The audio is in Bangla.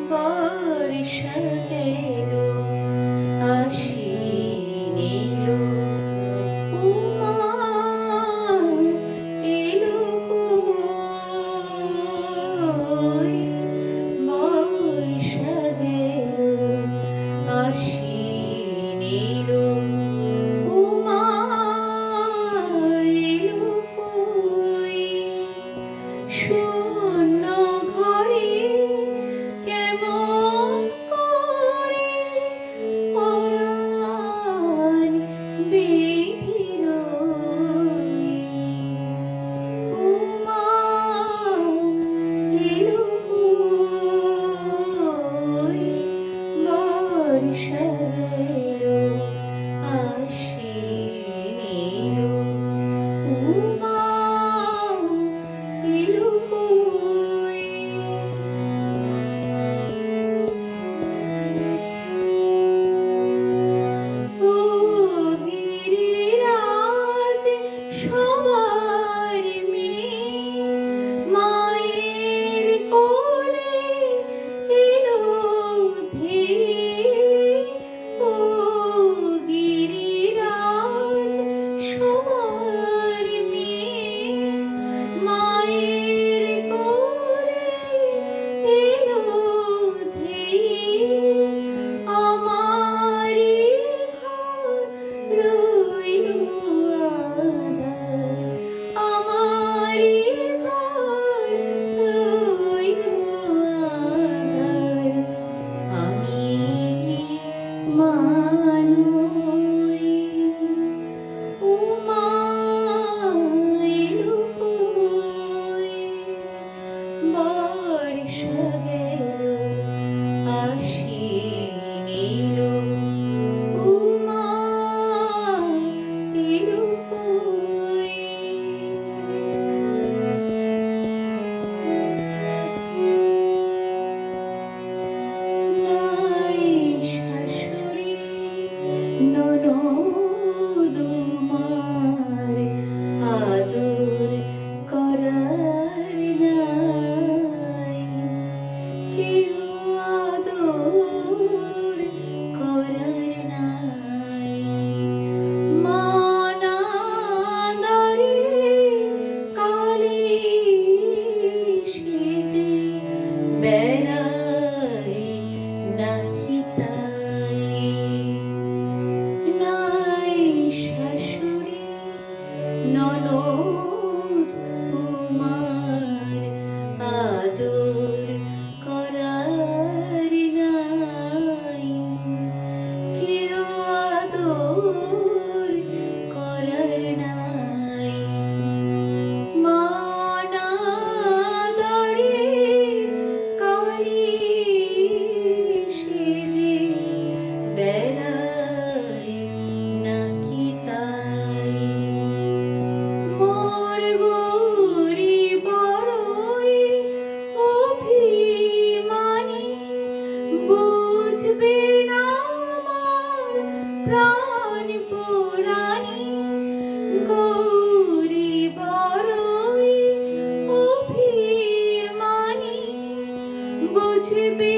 বর্ষা গেল আশ্বিন এলো, উমা এলো কই। বর্ষা গেল আশ্বিন এলো, উমা এলো কই। শূন্য ঘরে কেমন করে পরাণ বেঁধে রই। উমা এলো কই। বর্ষা গেল আশ্বিন এলো, উমা এলো কই। ও গিরিরাজ সবার মেয়ে, মায়ের কোলে এলো ধেয়ে। ও গিরিরাজ সবার মেয়ে, মায়ের কোলে এলো ধেয়ে। আমারি ঘর রইল আঁধার, আমারি ঘর রইল আঁধার। আমি কি মানুই। উমা এলো কই। বর্ষা গেল আশ্বিন এলো, উমা এলো কই। নাই শাশুড়ি ননদ উমার আদর করার নাই। কেহ আদর করার নাই। মা নাদারে কালি সেজে বেড়ায় নাকি তাই। নাই শাশুড়ি ননদ উমার আদর করার নাই। কেউ আদর করার নাই। মা নাদারে কালি সেজে বেড়ায় নাকি তাই। মোর গৌরী বড়ই অভিমানী, বুঝবে না আমার প্রাণ পুরাণী। গৌরী বড়ই অভিমানী, বুঝবে